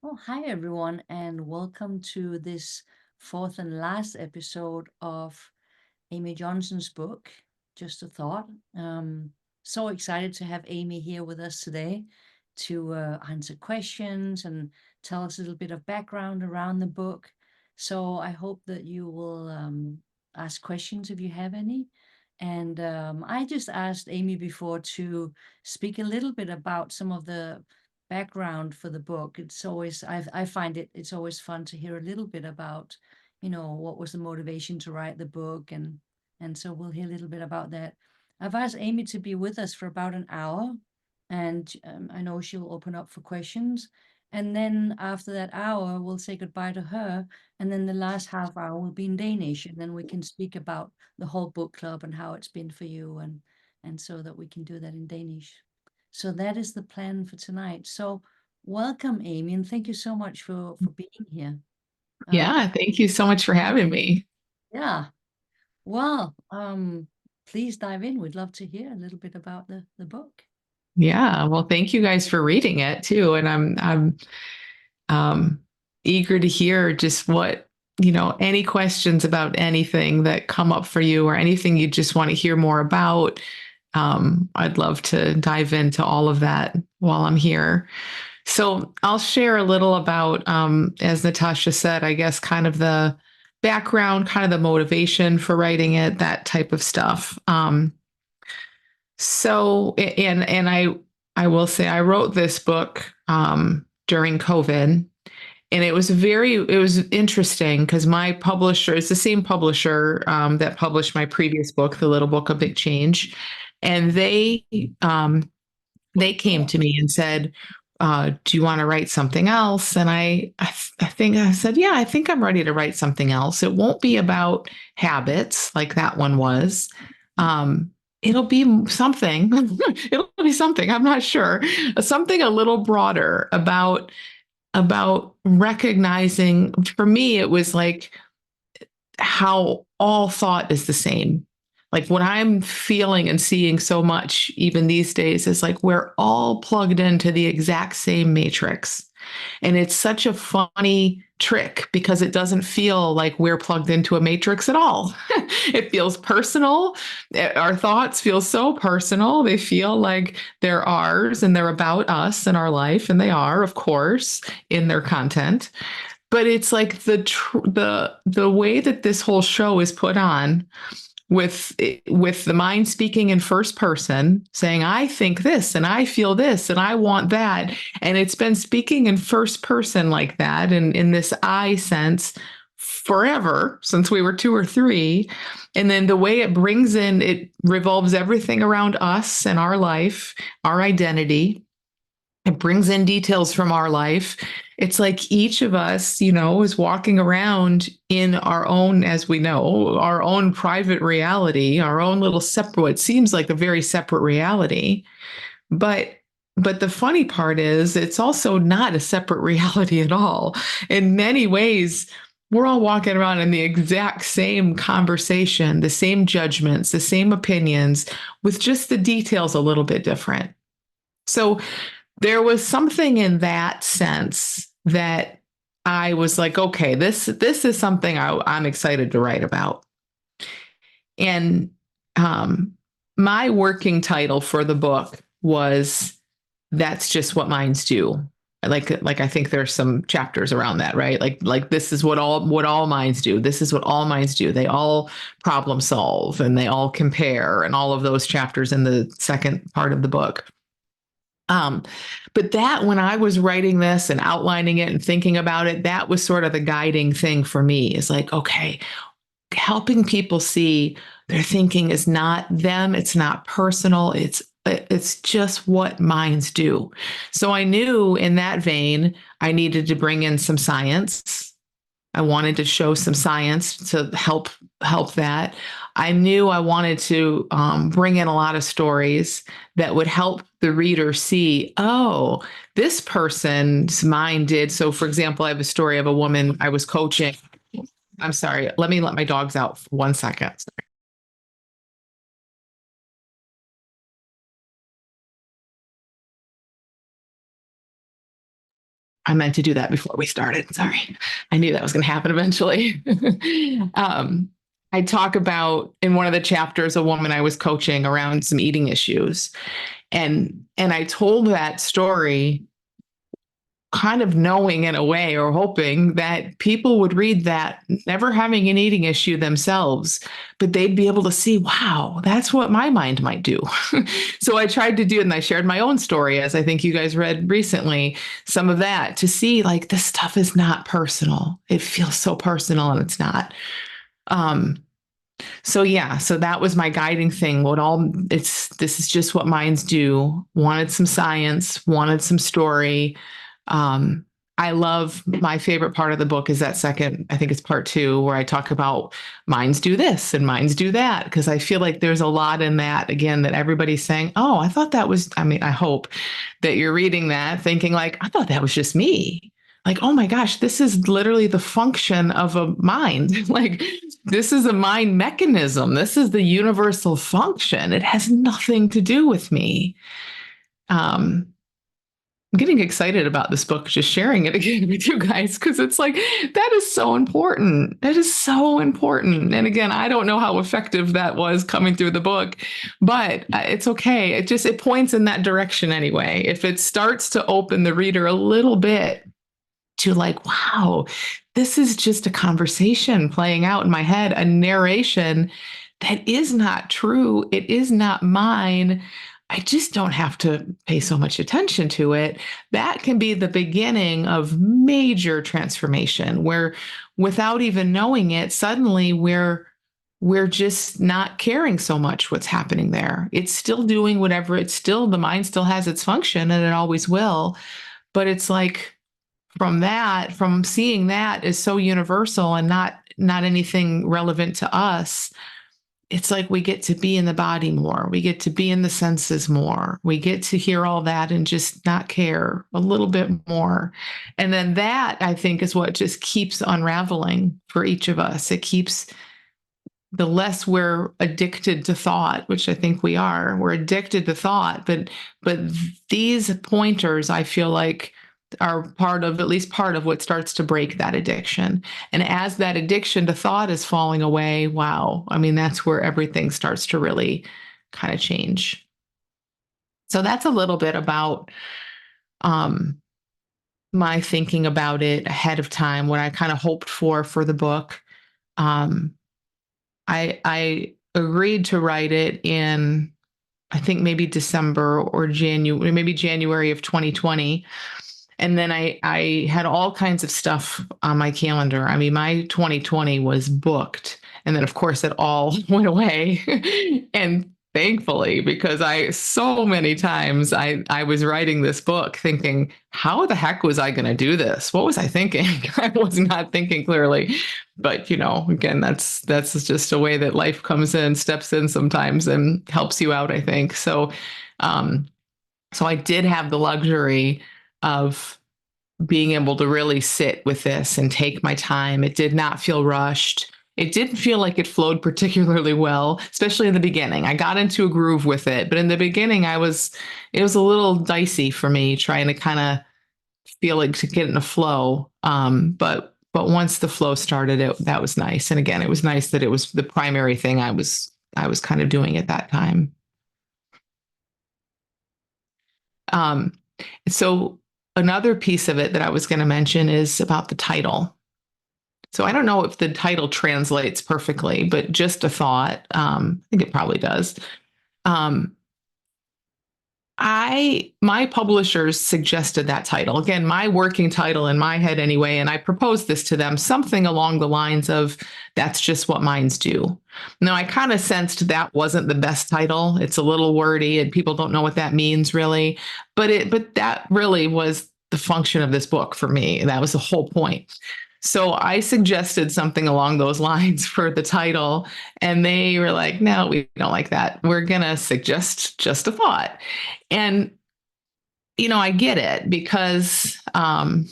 Oh, hi everyone, and welcome to this fourth and last episode of Amy Johnson's book, Just a Thought. So excited to have Amy here with us today to answer questions and tell us a little bit of background around the book. So I hope that you will ask questions if you have any. And I just asked Amy before to speak a little bit about some of the background for the book. I find it's always fun to hear a little bit about, what was the motivation to write the book, and so we'll hear a little bit about that. I've asked Amy to be with us for about an hour, and I know she'll open up for questions. And then after that hour, we'll say goodbye to her. And then the last half hour will be in Danish, and then we can speak about the whole book club and how it's been for you, and so that we can do that in Danish. So that is the plan for tonight. So welcome, Amy, and thank you so much for being here. Uh, Yeah, thank you so much for having me. yeah. Well, please dive in. We'd love to hear a little bit about the book. Yeah, well, thank you guys for reading it too, and I'm um, eager to hear just what any questions about anything that come up for you or anything you just want to hear more about. I'd love to dive into all of that while I'm here. So I'll share a little about, as Natasha said, I guess kind of the background, kind of the motivation for writing it, that type of stuff. And I will say I wrote this book during COVID, and it was interesting because my publisher is the same publisher that published my previous book, The Little Book of Big Change, and they came to me and said, "Do you want to write something else?" And I think I said, "Yeah, I think I'm ready to write something else. It won't be about habits like that one was." Um, It'll be something. It'll be something. I'm not sure. Something a little broader about recognizing. For me, it was like how all thought is the same. Like what I'm feeling and seeing so much, even these days, is like we're all plugged into the exact same matrix. And it's such a funny trick because it doesn't feel like we're plugged into a matrix at all. It feels personal. Our thoughts feel so personal. They feel like they're ours and they're about us and our life. And they are, of course, in their content. But it's like the way that this whole show is put on with the mind speaking in first person, saying I think this and I feel this and I want that, and it's been speaking in first person like that and in this I sense forever since we were 2 or 3. And then the way it brings in, it revolves everything around us and our life, our identity. It brings in details from our life. It's like each of us, is walking around in our own, as we know, our own private reality, our own little separate, what seems like a very separate reality. But but the funny part is it's also not a separate reality at all. In many ways, we're all walking around in the exact same conversation, the same judgments, the same opinions, with just the details a little bit different. So there was something in that sense that I was like, okay, this is something I'm excited to write about. And um, my working title for the book was "That's Just What Minds Do." Like I think there's some chapters around that, right? Like this is what all minds do. This is what all minds do. They all problem solve and they all compare, and all of those chapters in the second part of the book. Um, but that when I was writing this and outlining it and thinking about it, that was sort of the guiding thing for me is like, okay, helping people see their thinking is not them, it's not personal, it's just what minds do. So I knew in that vein, I needed to bring in some science. I wanted to show some science to help that. I knew I wanted to bring in a lot of stories that would help the reader see, oh, this person's mind did. So, for example, I have a story of a woman I was coaching. I'm sorry. Let me let my dogs out for 1 second. I meant to do that before we started. Sorry. I knew that was going to happen eventually. um, I talk about in one of the chapters a woman I was coaching around some eating issues. And I told that story kind of knowing in a way or hoping that people would read that never having an eating issue themselves, but they'd be able to see, wow, that's what my mind might do. So I tried to do it, and I shared my own story, as I think you guys read recently, some of that to see like this stuff is not personal. It feels so personal and it's not. Um, so yeah, so that was my guiding thing. This is just what minds do. Wanted some science, wanted some story. Um, I love my favorite part of the book is that second, I think it's part 2, where I talk about minds do this and minds do that. Because I feel like there's a lot in that, again, that everybody's saying, oh, I thought that was, I mean, I hope that you're reading that thinking like, I thought that was just me. Like, oh my gosh, this is literally the function of a mind. Like, this is a mind mechanism. This is the universal function. It has nothing to do with me. Um, I'm getting excited about this book, just sharing it again with you guys, because it's like, that is so important. That is so important. And again, I don't know how effective that was coming through the book, but it's okay. It points in that direction anyway. If it starts to open the reader a little bit to like, wow, this is just a conversation playing out in my head, a narration that is not true. It is not mine. I just don't have to pay so much attention to it. That can be the beginning of major transformation where without even knowing it, suddenly we're just not caring so much what's happening there. It's still doing whatever, the mind still has its function and it always will. But it's like from seeing that is so universal and not anything relevant to us, it's like we get to be in the body more. We get to be in the senses more. We get to hear all that and just not care a little bit more. And then that, I think, is what just keeps unraveling for each of us. It keeps the less we're addicted to thought, which I think we are. We're addicted to thought, but these pointers, I feel like, are at least part of what starts to break that addiction. And as that addiction to thought is falling away, wow, I mean, that's where everything starts to really kind of change. So that's a little bit about um, my thinking about it ahead of time, what I kind of hoped for the book. Um, I agreed to write it in, I think maybe December or January, maybe January of 2020. And then I had all kinds of stuff on my calendar. I mean, my 2020 was booked. And then, of course, it all went away. And thankfully, because so many times I was writing this book thinking, how the heck was I going to do this? What was I thinking? I was not thinking clearly. But, again, that's just a way that life comes in, steps in sometimes and helps you out, I think. So I did have the luxury of being able to really sit with this and take my time. It did not feel rushed. It didn't feel like it flowed particularly well, especially in the beginning. I got into a groove with it, but in the beginning, it was a little dicey for me trying to kind of feel like to get in a flow. But once the flow started, that was nice. And again, it was nice that it was the primary thing I was kind of doing at that time. Um, so another piece of it that I was going to mention is about the title. So I don't know if the title translates perfectly, but just a thought. I think it probably does. Um, my publishers suggested that title. Again, my working title in my head anyway, and I proposed this to them, something along the lines of "That's just what minds do." Now, I kind of sensed that wasn't the best title. It's a little wordy and people don't know what that means really, but that really was the function of this book for me. That was the whole point. So I suggested something along those lines for the title, and they were like, no, we don't like that. We're going to suggest just a thought. And, I get it because, well,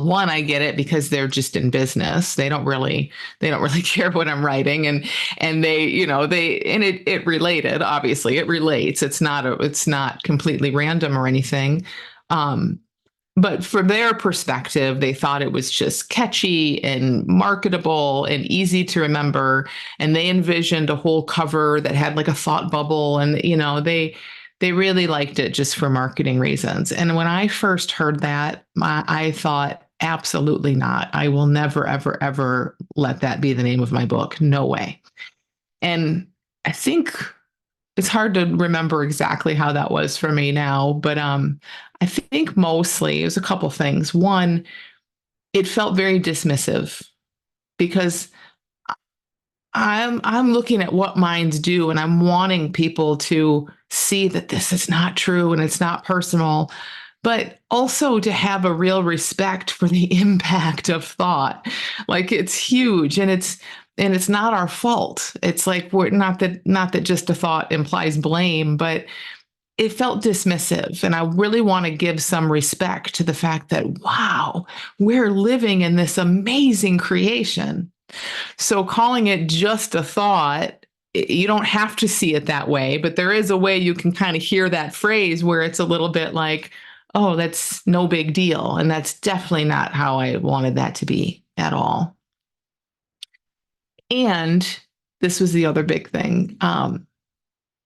one, I get it because they're just in business. They don't really care what I'm writing. And it related, obviously it relates. It's not completely random or anything. But for their perspective, they thought it was just catchy and marketable and easy to remember. And they envisioned a whole cover that had like a thought bubble. And, they really liked it just for marketing reasons. And when I first heard that, I thought, absolutely not. I will never, ever, ever let that be the name of my book. No way. And I think it's hard to remember exactly how that was for me now, but I think mostly it was a couple things. One, it felt very dismissive because I'm looking at what minds do, and I'm wanting people to see that this is not true and it's not personal, but also to have a real respect for the impact of thought. Like it's huge, and it's not our fault. It's like we're not that just a thought implies blame, but it felt dismissive. And I really want to give some respect to the fact that, wow, we're living in this amazing creation. So calling it just a thought, you don't have to see it that way, but there is a way you can kind of hear that phrase where it's a little bit like, oh, that's no big deal. And that's definitely not how I wanted that to be at all. And this was the other big thing.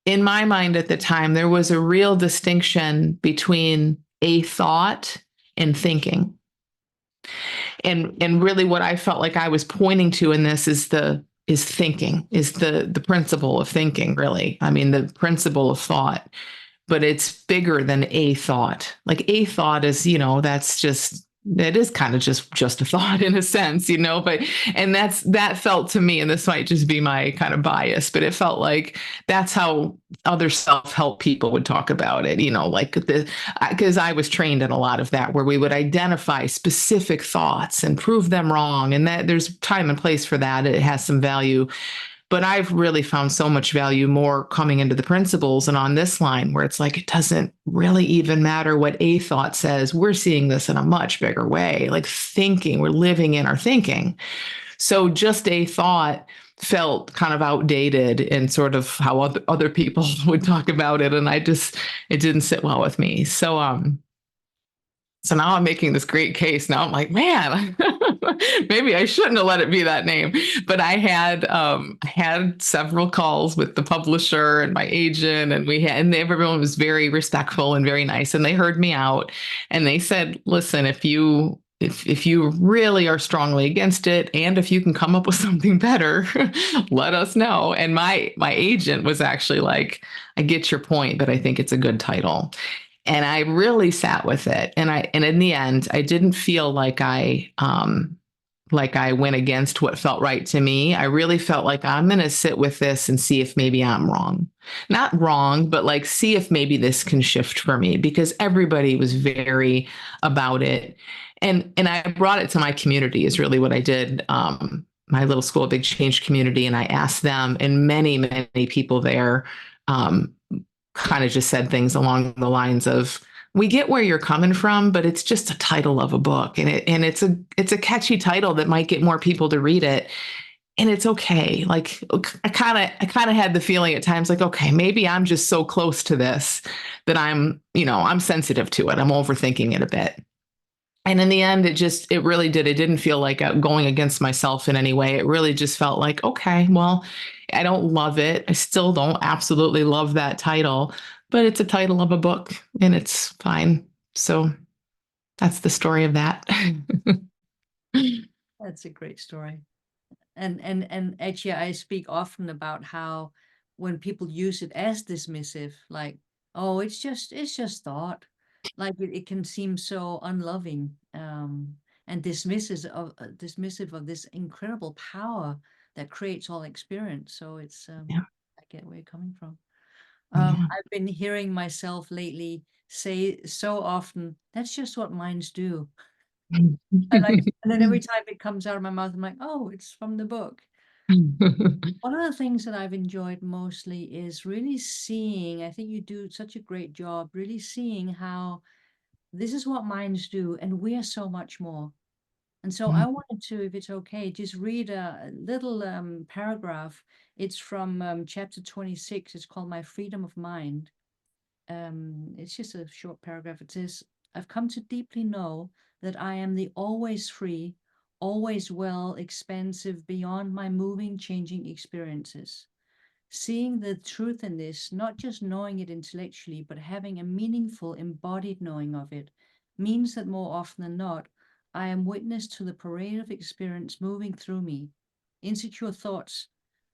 In my mind at the time, there was a real distinction between a thought and thinking. And really what I felt like I was pointing to in this is thinking, is the principle of thinking, really. I mean, the principle of thought, but it's bigger than a thought. Like a thought is, that's just, it is kind of just a thought in a sense, but and that felt to me, and this might just be my kind of bias, but it felt like that's how other self-help people would talk about it, like because I was trained in a lot of that, where we would identify specific thoughts and prove them wrong, and that there's time and place for that. It has some value, but I've really found so much value more coming into the principles and on this line where it's like, it doesn't really even matter what a thought says. We're seeing this in a much bigger way, like thinking, we're living in our thinking. So just a thought felt kind of outdated in sort of how other people would talk about it. And it didn't sit well with me. So now I'm making this great case. Now I'm like, man, maybe I shouldn't have let it be that name. But I had several calls with the publisher and my agent, and everyone was very respectful and very nice, and they heard me out, and they said, listen, if you really are strongly against it, and if you can come up with something better, let us know. And my agent was actually like, I get your point, but I think it's a good title. And I really sat with it. And in the end, I didn't feel like I went against what felt right to me. I really felt like I'm going to sit with this and see if maybe I'm wrong. Not wrong, but like see if maybe this can shift for me, because everybody was very about it. And I brought it to my community is really what I did. My little school, big change community. And I asked them, and many, many people there, kind of just said things along the lines of, we get where you're coming from, but it's just a title of a book, and it's a catchy title that might get more people to read it, and it's okay. Like I kind of had the feeling at times like, okay, maybe I'm just so close to this that I'm sensitive to it. I'm overthinking it a bit. And in the end, it really did. It didn't feel like going against myself in any way. It really just felt like, okay, well, I don't love it. I still don't absolutely love that title, but it's a title of a book and it's fine. So that's the story of that. That's a great story. And actually, I speak often about how when people use it as dismissive, like, oh, it's just thought, like it can seem so unloving, and dismissive of this incredible power that creates all experience. So it's Yeah. I get where you're coming from. Yeah. I've been hearing myself lately say so often, that's just what minds do. And then every time it comes out of my mouth, I'm like, oh, it's from the book. One of the things that I've enjoyed mostly is really seeing, I think you do such a great job, really seeing how this is what minds do, and we are so much more. And so I wanted to, if it's okay, just read a little paragraph. It's from chapter 26. It's called My Freedom of Mind. It's just a short paragraph. It says, I've come to deeply know that I am the always free, always well, expansive, beyond my moving, changing experiences. Seeing the truth in this, not just knowing it intellectually, but having a meaningful, embodied knowing of it, means that more often than not, I am witness to the parade of experience moving through me. Insecure thoughts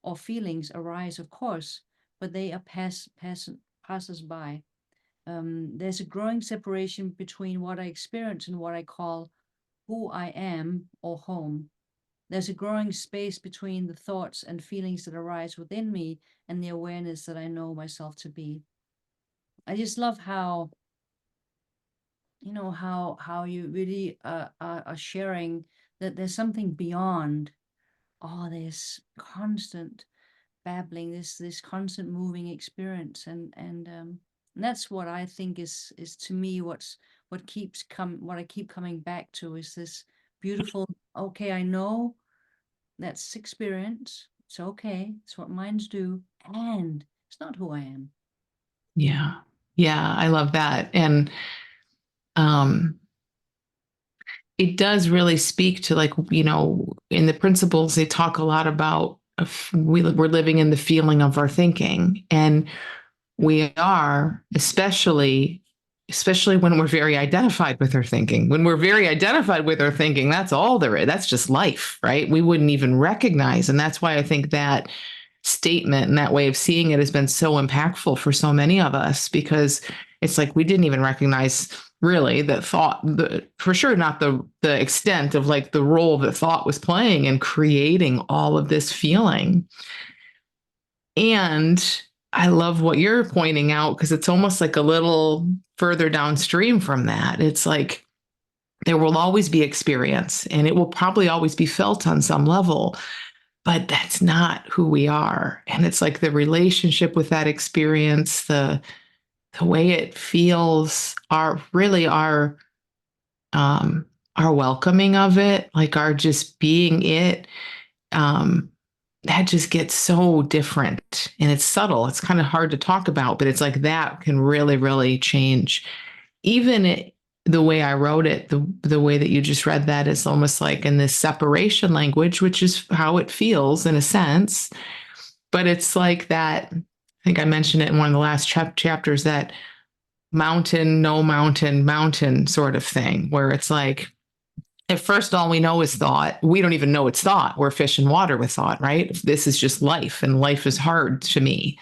or feelings arise, of course, but they are passes by. There's a growing separation between what I experience and what I call who I am or home. There's a growing space between the thoughts and feelings that arise within me and the awareness that I know myself to be. I just love how, how you really are sharing that there's something beyond all this constant babbling, this constant moving experience, and that's what I think is to me what I keep coming back to is this beautiful. Okay, I know that's experience. It's okay. It's what minds do, and it's not who I am. Yeah. Yeah, I love that. And um it does really speak to, like, in the principles they talk a lot about we're living in the feeling of our thinking, and we are, especially when we're very identified with our thinking. When we're very identified with our thinking, that's all there is. That's just life, right? We wouldn't even recognize. And that's why I think that statement and that way of seeing it has been so impactful for so many of us, because it's like we didn't even recognize really that thought, for sure not the extent of like the role that thought was playing in creating all of this feeling. And I love what you're pointing out, because it's almost like a little further downstream from that. It's like there will always be experience and it will probably always be felt on some level, but that's not who we are. And it's like the relationship with that experience, the way it feels, our welcoming of it, like our just being it. Um, that just gets so different, and it's subtle. It's kind of hard to talk about, but it's like that can really, really change. Even the way I wrote it, the way that you just read that is almost like in this separation language, which is how it feels in a sense. But it's like that. I think I mentioned it in one of the last chapters, that mountain, no mountain, mountain sort of thing, where it's like at first, all we know is thought. We don't even know it's thought. We're fish in water with thought, right? This is just life, and life is hard to me.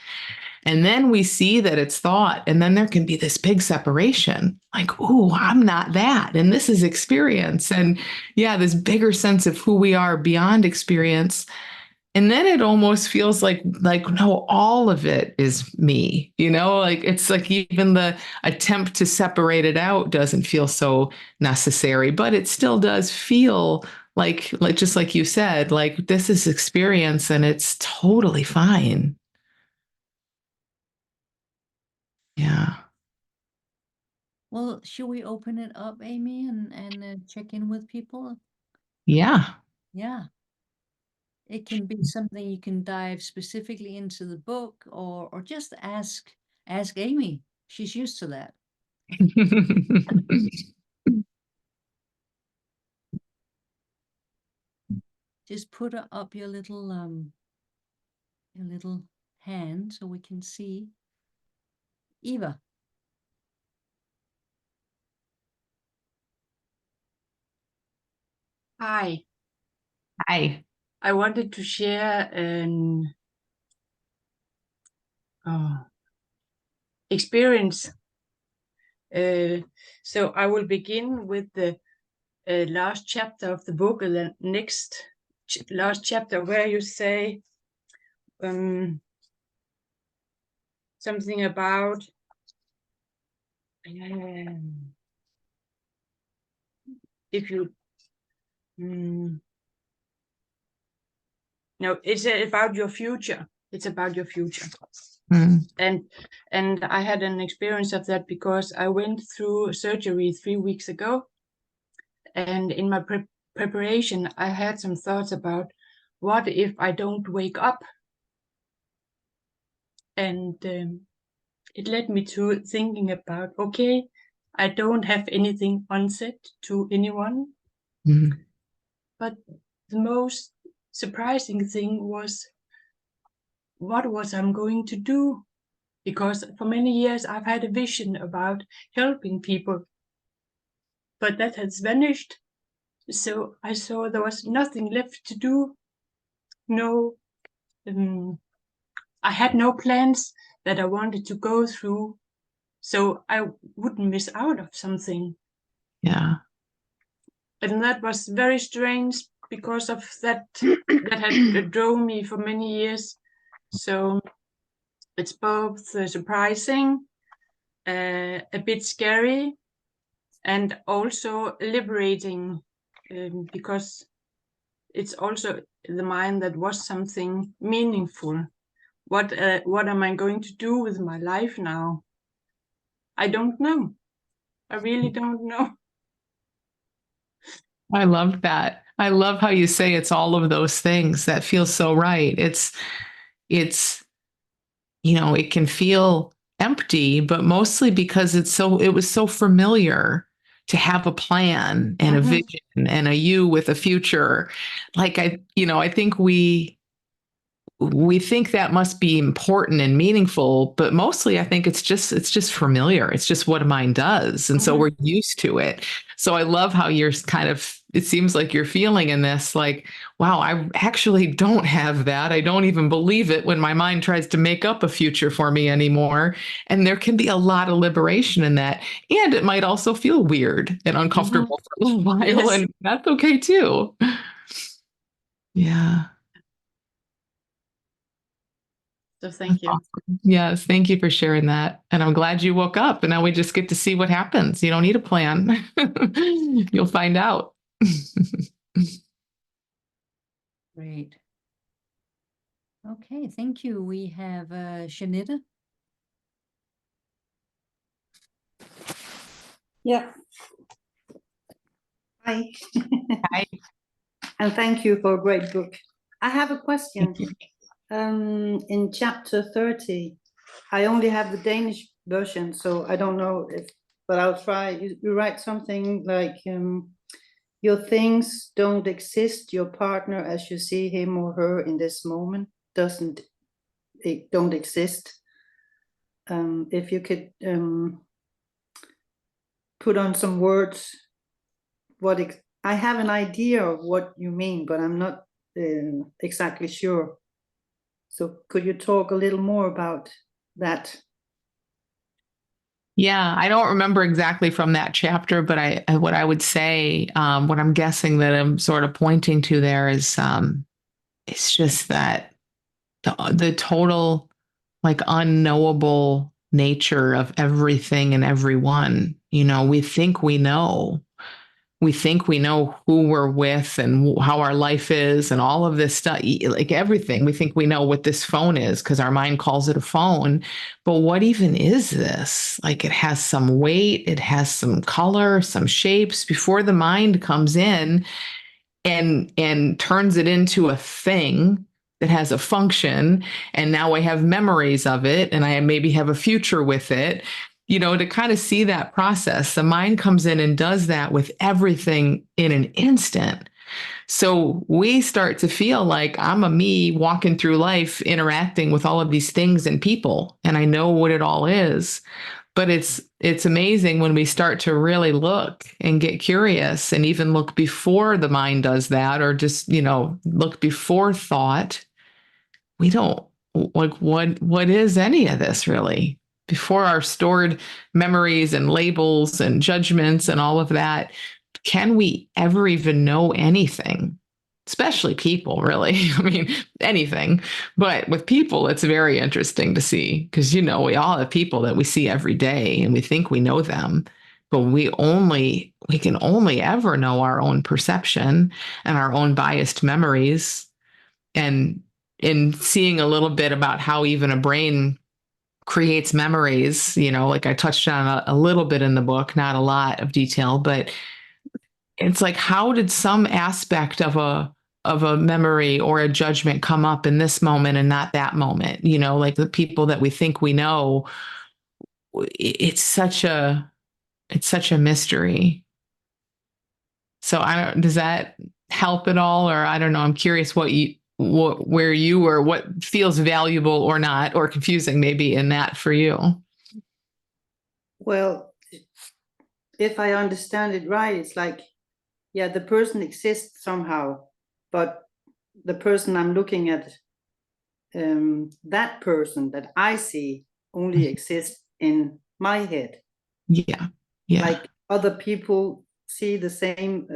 And then we see that it's thought, and then there can be this big separation, like, oh, I'm not that. And this is experience. And yeah, this bigger sense of who we are beyond experience. And then it almost feels like no, all of it is me, like it's like even the attempt to separate it out doesn't feel so necessary, but it still does feel like just like you said, like this is experience and it's totally fine. Yeah. Well, should we open it up, Amy, and check in with people? Yeah. Yeah. It can be something you can dive specifically into the book, or just ask Amy. She's used to that. Just put up your little hand so we can see. Eva. Hi, Hi. I wanted to share an experience. So I will begin with the last chapter of the book, and the next last chapter, where you say something about if you no, it's about your future. It's about your future. And I had an experience of that because I went through surgery 3 weeks ago, and in my preparation I had some thoughts about what if I don't wake up, and it led me to thinking about, okay, I don't have anything unsaid to anyone. Mhm. But the most surprising thing was what was I going to do? Because for many years I've had a vision about helping people, but that has vanished. So I saw there was nothing left to do. No, I had no plans that I wanted to go through, so I wouldn't miss out of something. Yeah. And that was very strange because of that that had drove me for many years. So it's both surprising, a bit scary, and also liberating, because it's also the mind that was something meaningful. What am I going to do with my life now? I don't know. I really don't know. I love that. I love how you say it's all of those things. That feels so right. It's, it can feel empty, but mostly because it was so familiar to have a plan and a vision and a you with a future. Like I think we think that must be important and meaningful, but mostly I think it's just familiar. It's just what a mind does. And so we're used to it. So I love how you're it seems like you're feeling in this like, wow, I actually don't have that. I don't even believe it when my mind tries to make up a future for me anymore. And there can be a lot of liberation in that. And it might also feel weird and uncomfortable for a little while. Yes. And that's okay too. Yeah. So thank you. Awesome. Yes, thank you for sharing that. And I'm glad you woke up and now we just get to see what happens. You don't need a plan. You'll find out. Great. Okay, thank you. We have Shanita. Yeah. Hi. Hi. And thank you for a great book. I have a question. In chapter 30, I only have the Danish version, so I don't know but I'll try. You write something like, your things don't exist, your partner as you see him or her in this moment don't exist. If you could put on some words I have an idea of what you mean, but I'm not exactly sure. So could you talk a little more about that? Yeah, I don't remember exactly from that chapter, but what I would say, what I'm guessing that I'm sort of pointing to there is, it's just that the total like unknowable nature of everything and everyone. We think we know who we're with and how our life is and all of this stuff, like everything. We think we know what this phone is because our mind calls it a phone. But what even is this? Like it has some weight, it has some color, some shapes before the mind comes in and turns it into a thing that has a function. And now I have memories of it and I maybe have a future with it. To kind of see that process, the mind comes in and does that with everything in an instant. So we start to feel like I'm a me walking through life, interacting with all of these things and people, and I know what it all is. But it's amazing when we start to really look and get curious and even look before the mind does that, or just, look before thought. We don't like what is any of this really? Before our stored memories and labels and judgments and all of that, can we ever even know anything? Especially people, really. I mean, anything. But with people, it's very interesting to see because, we all have people that we see every day and we think we know them. But we can only ever know our own perception and our own biased memories. And in seeing a little bit about how even a brain creates memories, like I touched on a little bit in the book, not a lot of detail, but it's like, how did some aspect of a memory or a judgment come up in this moment and not that moment? Like the people that we think we know, it's such a it's such a mystery. So does that help at all? Or I don't know. I'm curious where you or what feels valuable or not, or confusing maybe in that for you. Well, if I understand it right, it's like, yeah, the person exists somehow, but the person I'm looking at, that person that I see only exists in my head. Yeah. Yeah. Like other people see the same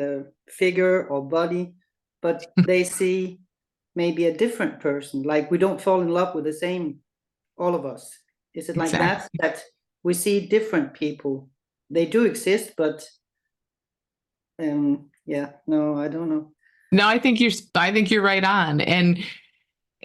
figure or body, but they see maybe a different person. Like we don't fall in love with the same, all of us. Is it like Exactly. that we see different people? They do exist, but yeah, no, I don't know. No, I think you're right on. And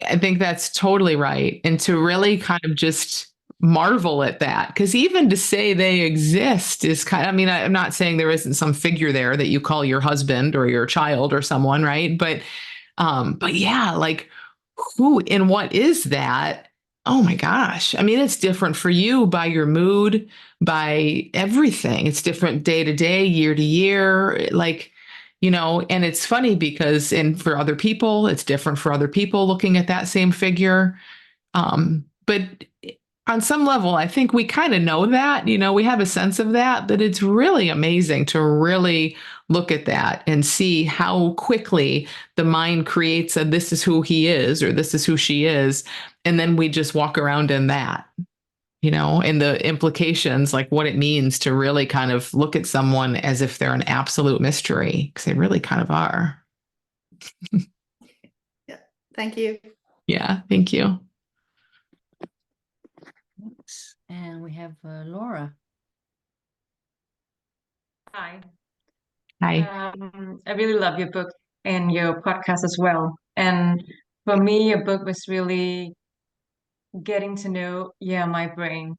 I think that's totally right. And to really kind of just marvel at that, because even to say they exist is I mean, I'm not saying there isn't some figure there that you call your husband or your child or someone, right? But yeah, like who and what is that? Oh my gosh. I mean, it's different for you by your mood, by everything. It's different day to day, year to year. Like, and it's funny because, and for other people, it's different for other people looking at that same figure. But on some level, I think we kind of know that, we have a sense of that, but it's really amazing to really look at that and see how quickly the mind creates a this is who he is or this is who she is. And then we just walk around in that, and the implications, like what it means to really kind of look at someone as if they're an absolute mystery, because they really kind of are. Yeah, thank you. Yeah, thank you. Thanks. And we have Laura. Hi. Hi. I really love your book and your podcast as well. And for me, your book was really getting to know, my brain.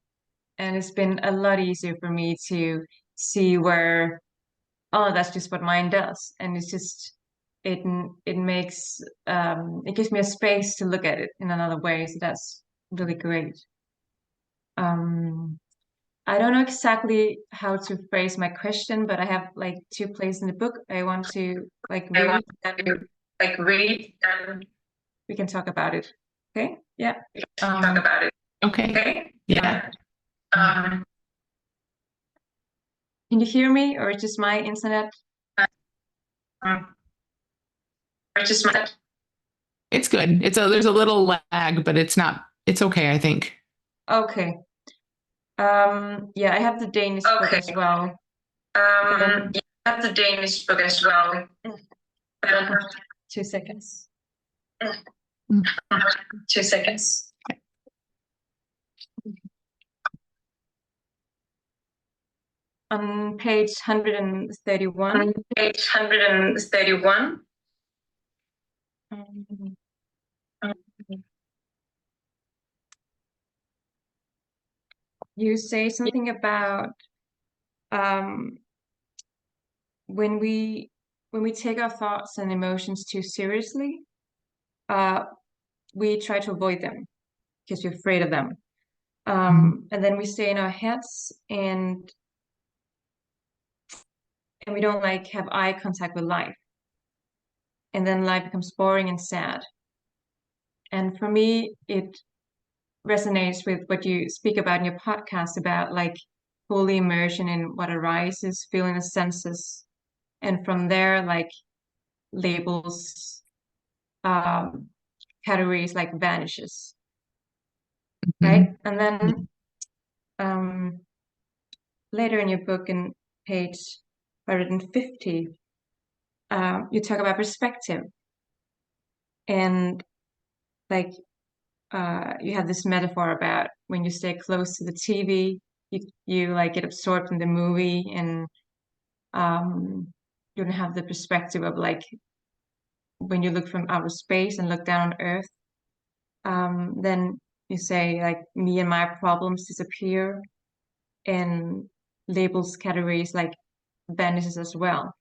And it's been a lot easier for me to see where, oh, that's just what mine does. And it's just, it makes, it gives me a space to look at it in another way. So that's really great. I don't know exactly how to phrase my question, but I have like two places in the book I want to read and we can talk about it. Okay? Yeah. Talk about it. Okay. Yeah. Can you hear me or is just my internet? It's good. There's a little lag, but it's okay, I think. Okay. Yeah, I have the Danish book as well. I have the Danish book as well. 2 seconds. 2 seconds. On page 131. On page 131. You say something about when we take our thoughts and emotions too seriously, we try to avoid them because we're afraid of them. And then we stay in our heads and we don't have eye contact with life. And then life becomes boring and sad. And for me, it resonates with what you speak about in your podcast about fully immersion in what arises, feeling the senses. And from there, labels, categories vanishes. Right? And then later in your book, in page 150, you talk about perspective. And you have this metaphor about when you stay close to the TV, you get absorbed in the movie and you don't have the perspective of when you look from outer space and look down on Earth. Then you say me and my problems disappear and labels categories vanishes as well.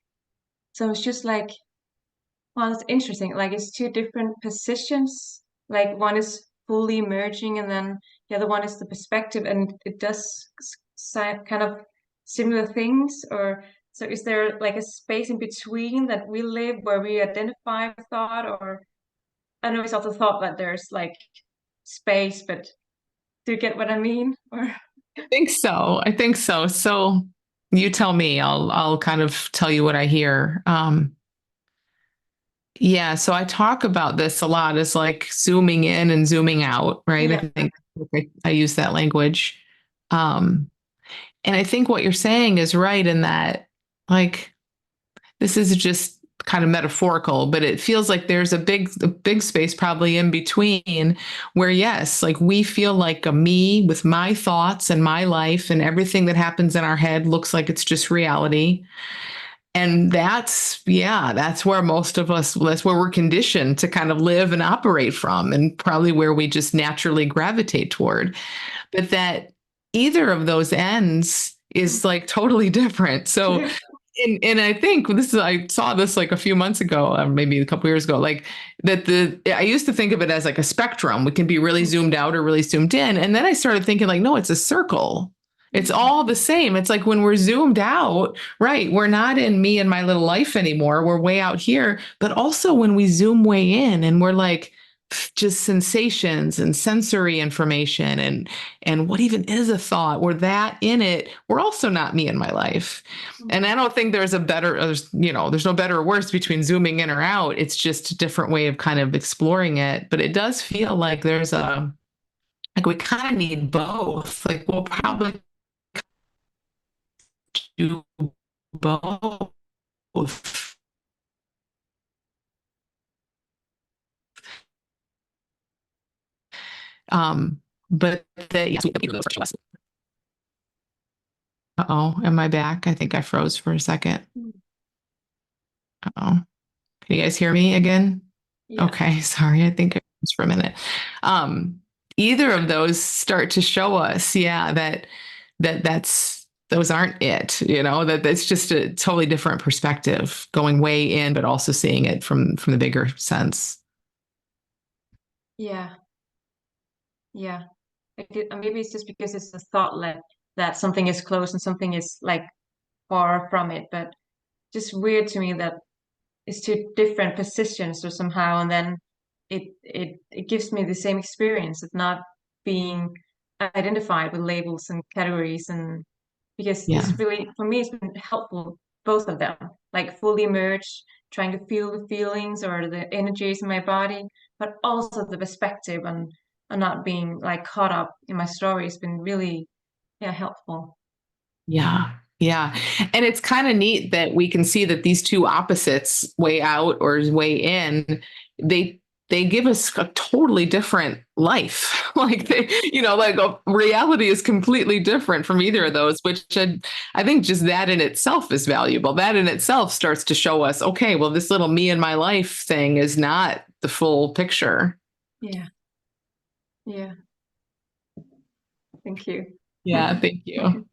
So it's just well, it's interesting. It's two different positions. One is fully emerging and then the other one is the perspective, and it does kind of similar things, or so is there like a space in between that we live where we identify with thought? Or I know it's also thought that there's like space, but do you get what I mean? Or I think so. I think so. So you tell me. I'll kind of tell you what I hear. Yeah, so I talk about this a lot as like zooming in and zooming out, right? Yeah. I think I use that language. And I think what you're saying is right in that, like, this is just kind of metaphorical, but it feels like there's a big space probably in between where, yes, like we feel like a me with my thoughts and my life, and everything that happens in our head looks like it's just reality. And that's where most of us, that's where we're conditioned to kind of live and operate from, and probably where we just naturally gravitate toward. But that either of those ends is like totally different. So, and I think I saw this like a few months ago, or maybe a couple years ago, like that I used to think of it as like a spectrum. We can be really zoomed out or really zoomed in. And then I started thinking like, no, it's a circle. It's all the same. It's like when we're zoomed out, right? We're not in me and my little life anymore. We're way out here. But also when we zoom way in and we're like just sensations and sensory information and what even is a thought, we're that in it. We're also not me and my life. And I don't think there's there's no better or worse between zooming in or out. It's just a different way of kind of exploring it. But it does feel like like we kind of need both. Like we'll probably do both. But yes, we do those virtual lessons. Uh-oh, am I back? I think I froze for a second. Uh-oh. Can you guys hear me again? Yeah. Okay, sorry. I think I froze for a minute. Either of those start to show us, that's those aren't it, that's just a totally different perspective, going way in, but also seeing it from the bigger sense. Yeah. Yeah. Maybe it's just because it's a thought that something is close and something is like far from it, but just weird to me that it's two different positions or somehow, and then it gives me the same experience of not being identified with labels and categories, and because Yeah. it's really, for me, it's been helpful, both of them, like fully immersed, trying to feel the feelings or the energies in my body, but also the perspective and not being like caught up in my story has been really, yeah, helpful. Yeah. Yeah. And it's kind of neat that we can see that these two opposites, way out or way in, they give us a totally different life. Like reality is completely different from either of those, which I think just that in itself is valuable. That in itself starts to show us, okay, well, this little me and my life thing is not the full picture. Yeah. Yeah. Thank you. Yeah. Thank you.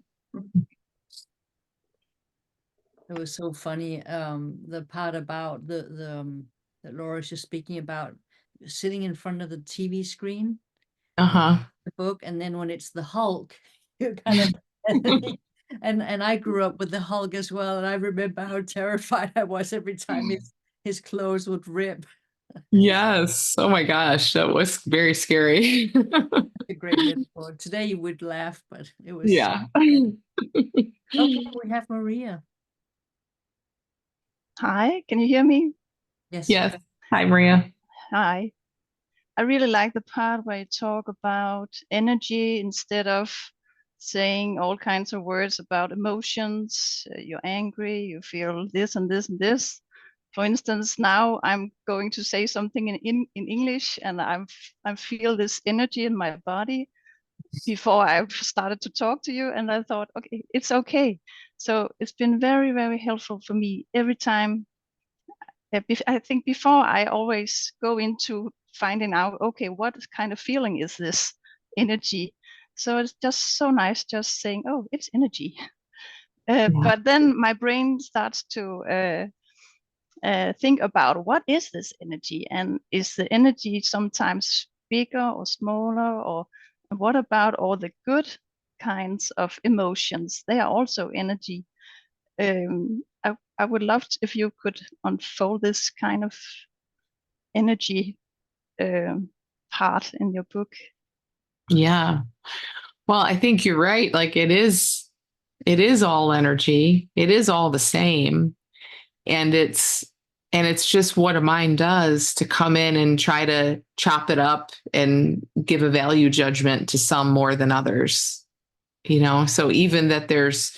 It was so funny. The part about that Laura's just speaking about, sitting in front of the TV screen, Uh-huh. the book, and then when it's the Hulk, you kind of and I grew up with the Hulk as well, and I remember how terrified I was every time his clothes would rip. Yes. Oh my gosh, that was very scary. A great metaphor. Today you would laugh, but it was. Yeah. Okay, we have Maria. Hi, can you hear me? Yes. Yes. Hi, Maria. Hi. I really like the part where you talk about energy instead of saying all kinds of words about emotions. You're angry, you feel this and this and this. For instance, now I'm going to say something in English, and I feel this energy in my body before I started to talk to you, and I thought, okay, it's okay. So it's been very, very helpful for me every time. I think before I always go into finding out, okay, what kind of feeling is this energy? So it's just so nice just saying, oh, it's energy. But then my brain starts to think about what is this energy, and is the energy sometimes bigger or smaller, or what about all the good kinds of emotions. They are also energy. I would love if you could unfold this kind of energy part in your book. Yeah. Well, I think you're right. Like it is all energy. It is all the same. And it's just what a mind does to come in and try to chop it up and give a value judgment to some more than others. You know, so even that there's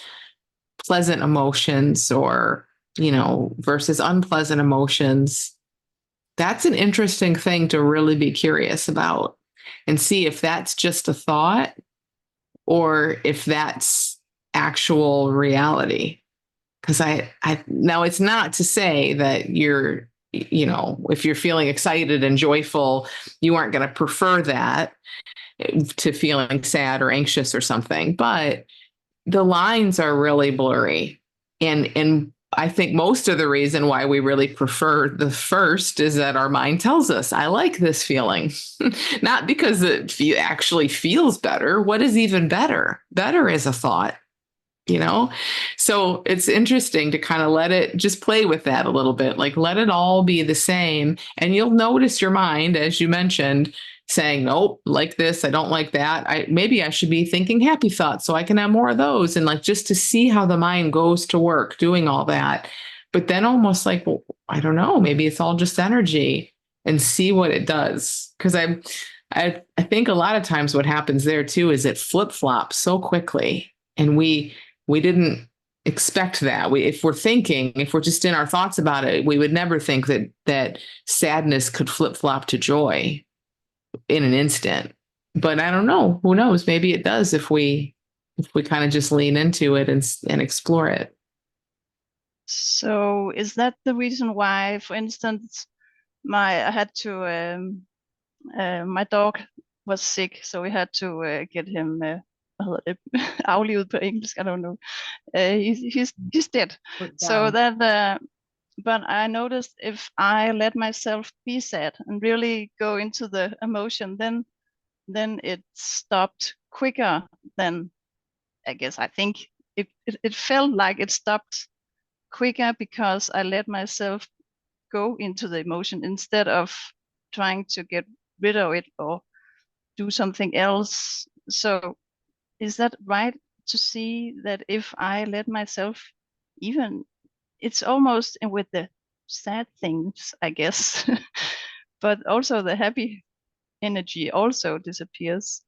pleasant emotions or, you know, versus unpleasant emotions, that's an interesting thing to really be curious about and see if that's just a thought or if that's actual reality. Because I now it's not to say that you're, you know, if you're feeling excited and joyful, you aren't going to prefer that to feeling sad or anxious or something, but the lines are really blurry. And I think most of the reason why we really prefer the first is that our mind tells us, I like this feeling, not because it actually feels better. What is even better? Better is a thought, you know? So it's interesting to kind of let it just play with that a little bit, like let it all be the same. And you'll notice your mind, as you mentioned, saying, nope, like this, I don't like that. Maybe I should be thinking happy thoughts so I can have more of those. And like just to see how the mind goes to work doing all that. But then almost like, well, I don't know, maybe it's all just energy and see what it does. Because I think a lot of times what happens there too is it flip-flops so quickly. And we didn't expect that. If we're just in our thoughts about it, we would never think that sadness could flip-flop to joy in an instant. But I don't know. Who knows? Maybe it does if we kind of just lean into it and explore it. So is that the reason why, for instance, I had to my dog was sick, so we had to get him aflivet på engelsk, I don't know. He's dead. So that but I noticed if I let myself be sad and really go into the emotion, then it stopped quicker than I guess. I think it felt like it stopped quicker because I let myself go into the emotion instead of trying to get rid of it or do something else. So is that right to see that if I let myself, even it's almost with the sad things, I guess, but also the happy energy also disappears.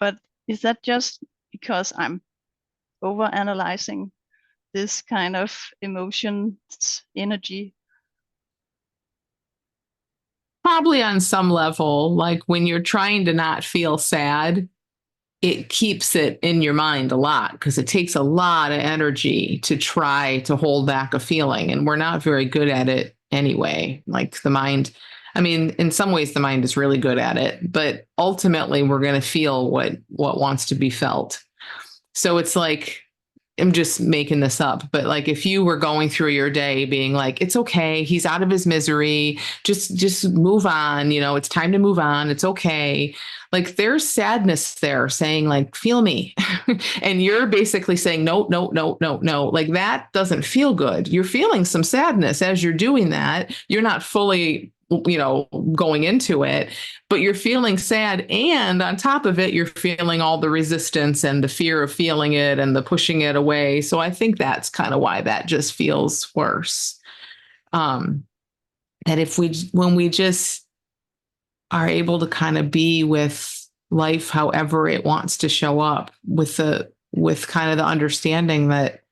But is that just because I'm over analyzing this kind of emotions energy? Probably on some level, like when you're trying to not feel sad, it keeps it in your mind a lot because it takes a lot of energy to try to hold back a feeling. And we're not very good at it anyway. Like the mind, I mean, in some ways the mind is really good at it, but ultimately we're going to feel what wants to be felt. So it's like, I'm just making this up, but like if you were going through your day being like, it's okay, he's out of his misery, just move on, you know, it's time to move on, it's okay. Like there's sadness there saying like, feel me. And you're basically saying, no, no, no, no, no. Like that doesn't feel good. You're feeling some sadness as you're doing that. You're not fully, you know, going into it, but you're feeling sad. And on top of it, you're feeling all the resistance and the fear of feeling it and the pushing it away. So I think that's kind of why that just feels worse. That when we just are able to kind of be with life, however it wants to show up with kind of the understanding that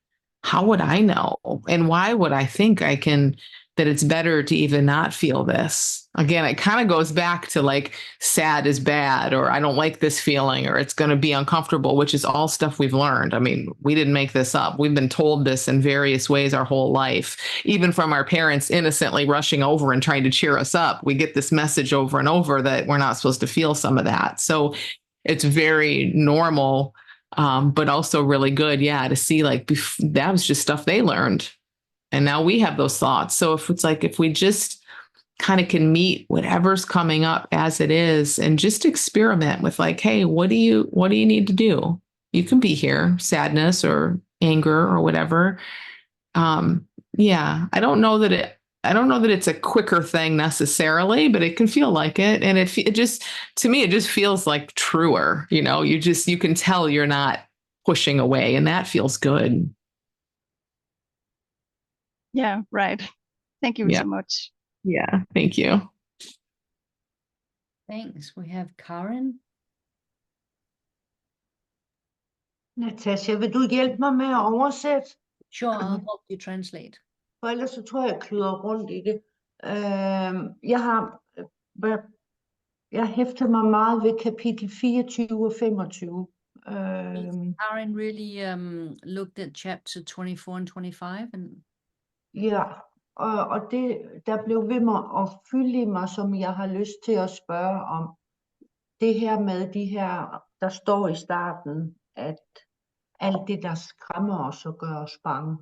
how would I know? And why would I think that it's better to even not feel this? Again, it kind of goes back to like sad is bad, or I don't like this feeling, or it's going to be uncomfortable, which is all stuff we've learned. I mean, we didn't make this up. We've been told this in various ways our whole life, even from our parents innocently rushing over and trying to cheer us up. We get this message over and over that we're not supposed to feel some of that. So it's very normal, but also really good, to see like that was just stuff they learned. And now we have those thoughts. So if it's like, if we just kind of can meet whatever's coming up as it is and just experiment with like, hey, what do you need to do? You can be here, sadness or anger or whatever. Yeah, I don't know that it's a quicker thing necessarily, but it can feel like it. And it just, to me, it just feels like truer, you can tell you're not pushing away, and that feels good. Yeah, right. Thank you so much. Yeah, thank you. Thanks. We have Karen. Natasha, vil du hjælpe mig med at oversætte? Sure, I'll help you translate. For ellers så tror jeg kludrer rundt i det. Jeg hæfter mig meget ved kapitel 24 og 25. Karen really looked at chapter 24 and 25 and Ja, og det, der blev ved mig at fylde i mig, som jeg har lyst til at spørge om. Det her med de her, der står i starten, at alt det, der skræmmer os og gør os bange.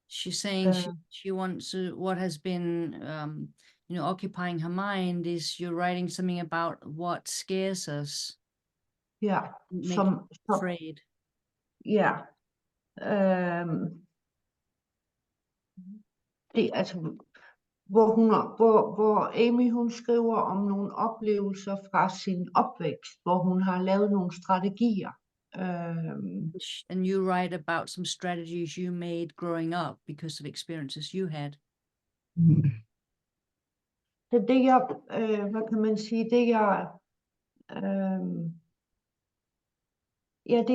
she's saying she wants to, what has been occupying her mind is you're writing something about what scares us. Ja, som afraid. Ja. Det altså hvor Amy hun skriver om nogle oplevelser fra sin opvækst, hvor hun har lavet nogle strategier. And you write about some strategies you made growing up because of experiences you had. Det jeg, hvad kan man sige, det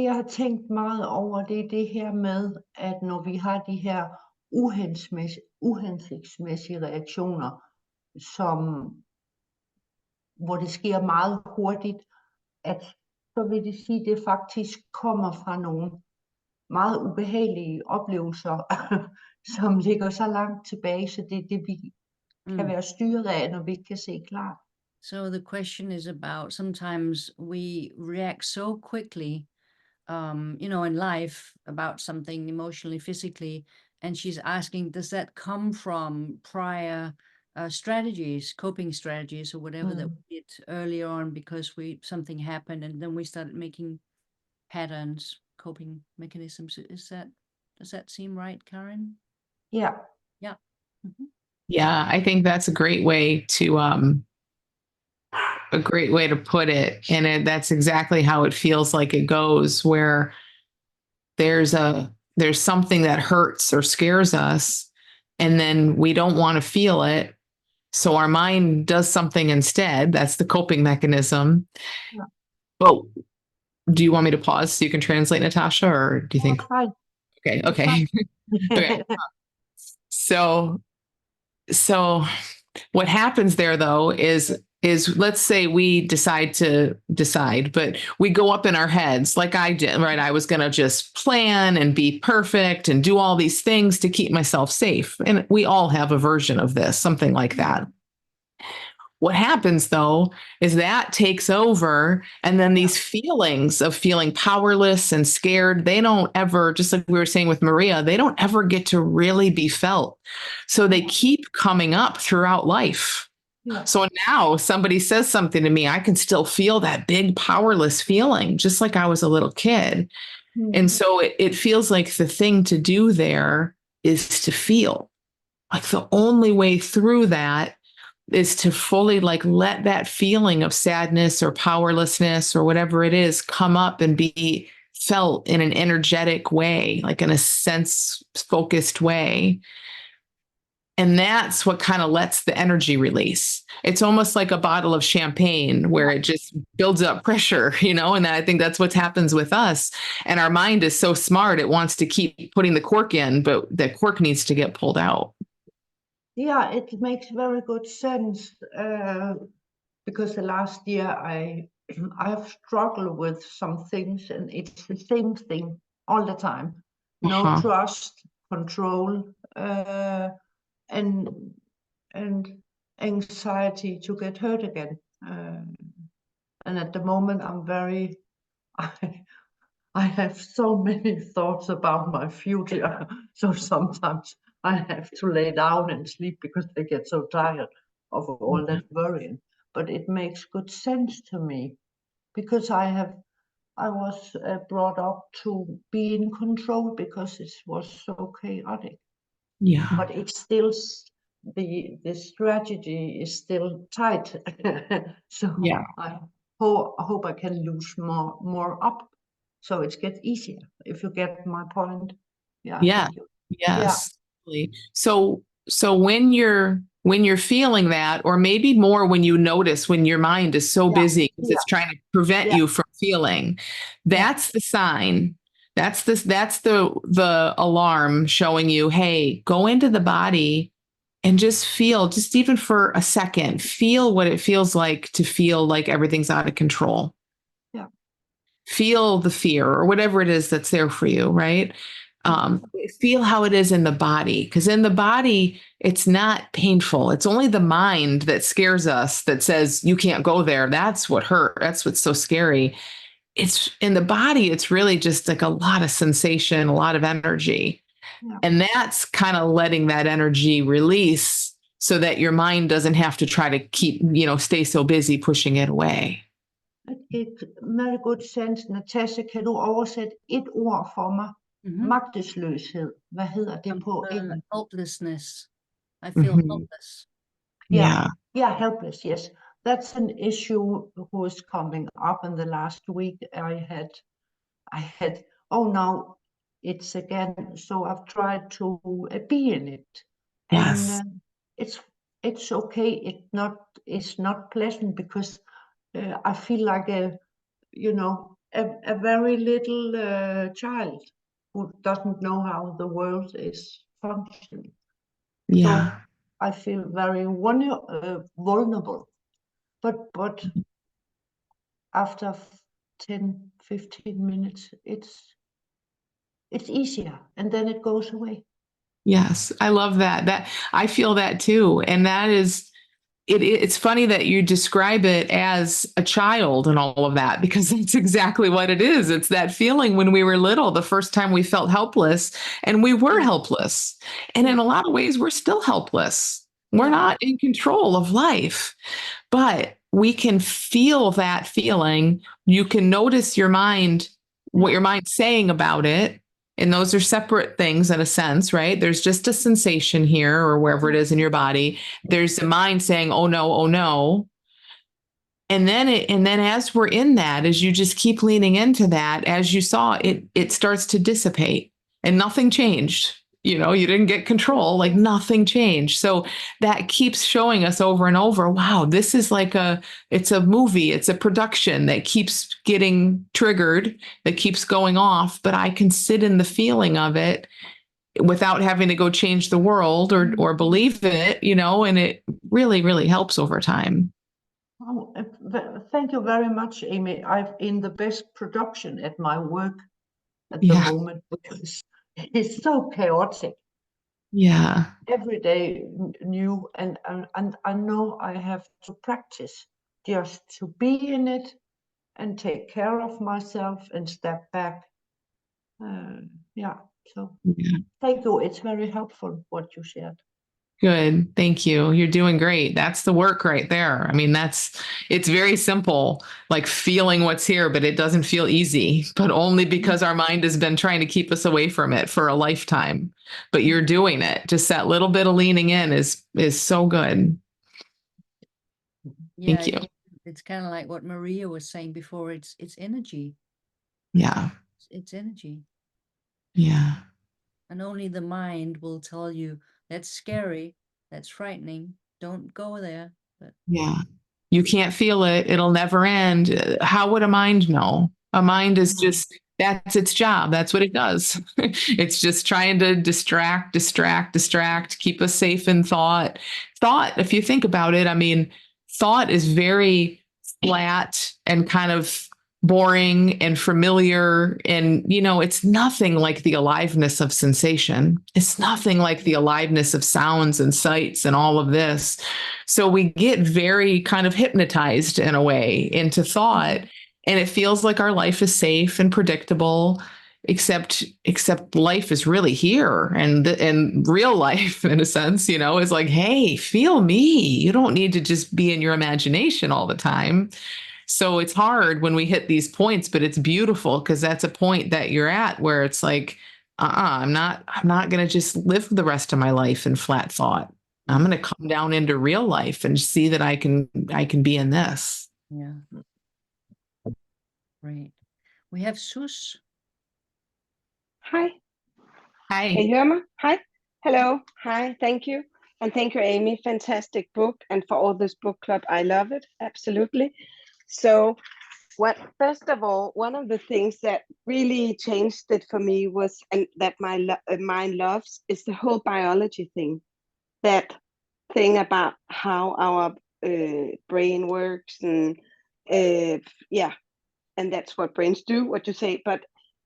jeg har tænkt meget over, det er det her med, at når vi har de her uhensigtsmæssige reaktioner, hvor det sker meget hurtigt, at så vil det sige, at det faktisk kommer fra nogle meget ubehagelige oplevelser, som ligger så langt tilbage, så det er det, vi kan være styret af, når vi ikke kan se klart. So the question is about, sometimes we react so quickly, in life about something emotionally, physically, and she's asking, does that come from prior strategies, coping strategies, or whatever that we did earlier on because something happened, and then we started making patterns, coping mechanisms? Does that seem right, Karen? Yeah. Yeah. Mm-hmm. Yeah, I think that's a great way to put it. And that's exactly how it feels like it goes, where there's something that hurts or scares us, and then we don't want to feel it. So our mind does something instead. That's the coping mechanism. Yeah. But do you want me to pause so you can translate, Natasha, or do you think? Fine. Okay. Okay. So what happens there, though, is let's say we decide, but we go up in our heads like I did, right? I was going to just plan and be perfect and do all these things to keep myself safe. And we all have a version of this, something like that. What happens, though, is that takes over, and then these feelings of feeling powerless and scared, they don't ever, just like we were saying with Maria, they don't ever get to really be felt. So they keep coming up throughout life. Yeah. So now somebody says something to me, I can still feel that big powerless feeling, just like I was a little kid. And so it feels like the thing to do there is to feel. Like the only way through that is to fully let that feeling of sadness or powerlessness or whatever it is come up and be felt in an energetic way, like in a sense-focused way. And that's what kind of lets the energy release. It's almost like a bottle of champagne where it just builds up pressure, and I think that's what happens with us. And our mind is so smart, it wants to keep putting the cork in, but the cork needs to get pulled out. Yeah, it makes very good sense because the last year I have struggled with some things, and it's the same thing all the time. No trust, control, and anxiety to get hurt again. And at the moment, I have so many thoughts about my future. So sometimes I have to lay down and sleep because I get so tired. of all that worrying, but it makes good sense to me because I was brought up to be in control because it was so chaotic. Yeah. But it's still the strategy is still tight. So Yeah. I hope I can lose more up, so it gets easier. If you get my point, yeah. Yeah. Thank you. Yes. So when you're feeling that, or maybe more when you notice when your mind is so Yeah. busy because it's trying to prevent Yeah. you from feeling, that's the sign. That's the alarm showing you, hey, go into the body and just feel, just even for a second, feel what it feels like to feel like everything's out of control. Yeah. Feel the fear or whatever it is that's there for you, right? Feel how it is in the body, because in the body, it's not painful. It's only the mind that scares us, that says you can't go there. That's what hurt. That's what's so scary. It's in the body, it's really just like a lot of sensation, a lot of energy. Yeah. And that's kind of letting that energy release so that your mind doesn't have to try to keep, stay so busy pushing it away. Et meget godt sense. Natasha, kan du oversætte et ord for mig? Magtesløshed. Hvad hedder det på engelsk? Helplessness. I feel helpless. Yeah. Yeah, helpless. Yes, that's an issue who is coming up. In the last week, I had. Oh, now it's again. So I've tried to be in it, Yes. and it's okay. It's not pleasant because I feel like a very little child who doesn't know how the world is functioning. Yeah. So I feel very vulnerable. But after 10, 15 minutes, it's easier, and then it goes away. Yes. I love that. That I feel that too. And that is it's funny that you describe it as a child and all of that, because that's exactly what it is. It's that feeling when we were little, the first time we felt helpless, and we were helpless. And in a lot of ways, we're still helpless. We're not in control of life, but we can feel that feeling. You can notice your mind, what your mind's saying about it. And those are separate things in a sense, right? There's just a sensation here or wherever it is in your body. There's the mind saying, oh no, oh no. And then as we're in that, as you just keep leaning into that, as you saw, it starts to dissipate and nothing changed. You didn't get control, like nothing changed. So that keeps showing us over and over, wow, this is like it's a movie, it's a production that keeps getting triggered, that keeps going off, but I can sit in the feeling of it without having to go change the world or believe it, and it really, really helps over time. Oh, thank you very much, Amy. I'm in the best production at my work at the moment because it's so chaotic. Yeah. Every day new, and I know I have to practice just to be in it and take care of myself and step back. So thank you. It's very helpful what you shared. Good. Thank you. You're doing great. That's the work right there. I mean, it's very simple, like feeling what's here, but it doesn't feel easy, but only because our mind has been trying to keep us away from it for a lifetime. But you're doing it. Just that little bit of leaning in is so good. Yeah, Thank you. It's kind of like what Maria was saying before. It's energy. Yeah. It's energy. Yeah. And only the mind will tell you that's scary, that's frightening, don't go there. But yeah, you can't feel it. It'll never end. How would a mind know? A mind is just, that's its job. That's what it does. It's just trying to distract, keep us safe in thought. Thought, if you think about it, I mean, thought is very flat and kind of boring and familiar. And, it's nothing like the aliveness of sensation. It's nothing like the aliveness of sounds and sights and all of this. So we get very kind of hypnotized in a way into thought. And it feels like our life is safe and predictable. except life is really here, and real life in a sense, is like, hey, feel me. You don't need to just be in your imagination all the time. So it's hard when we hit these points, but it's beautiful because that's a point that you're at where it's like, I'm not going to just live the rest of my life in flat thought. I'm going to come down into real life and see that I can be in this. Yeah. Great. We have Sus. Hi, Hi. can you hear me? Hi, hello, hi, thank you. And thank you, Amy. Fantastic book. And for all this book club, I love it. Absolutely. So, first of all, one of the things that really changed it for me was, and that my mind loves, is the whole biology thing. That thing about how our brain works, and yeah, and that's what brains do, what you say.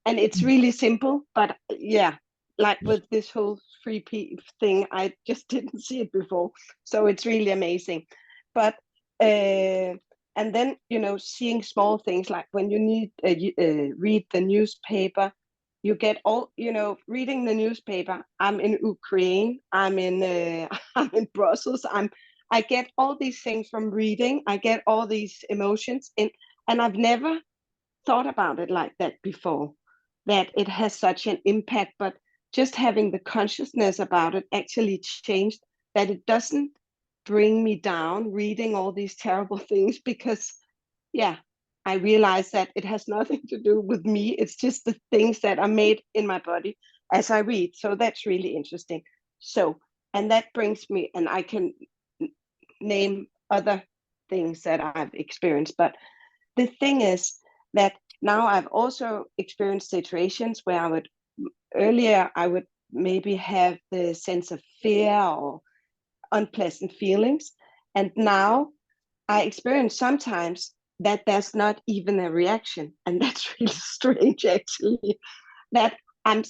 And it's really simple, but yeah, like with this whole 3P thing, I just didn't see it before. So it's really amazing. But and then, seeing small things like when you need read the newspaper, you get all, reading the newspaper. I'm in Ukraine, I'm in I'm in Brussels, I get all these things from reading. I get all these emotions in, and I've never thought about it like that before, that it has such an impact. But just having the consciousness about it actually changed, that it doesn't bring me down reading all these terrible things, because yeah, I realize that it has nothing to do with me. It's just the things that are made in my body as I read. So that's really interesting. So, and that brings me, and I can name other things that I've experienced. But the thing is that now I've also experienced situations where earlier I would maybe have the sense of fear or unpleasant feelings. And now I experience sometimes that there's not even a reaction. And that's really strange, actually, that I'm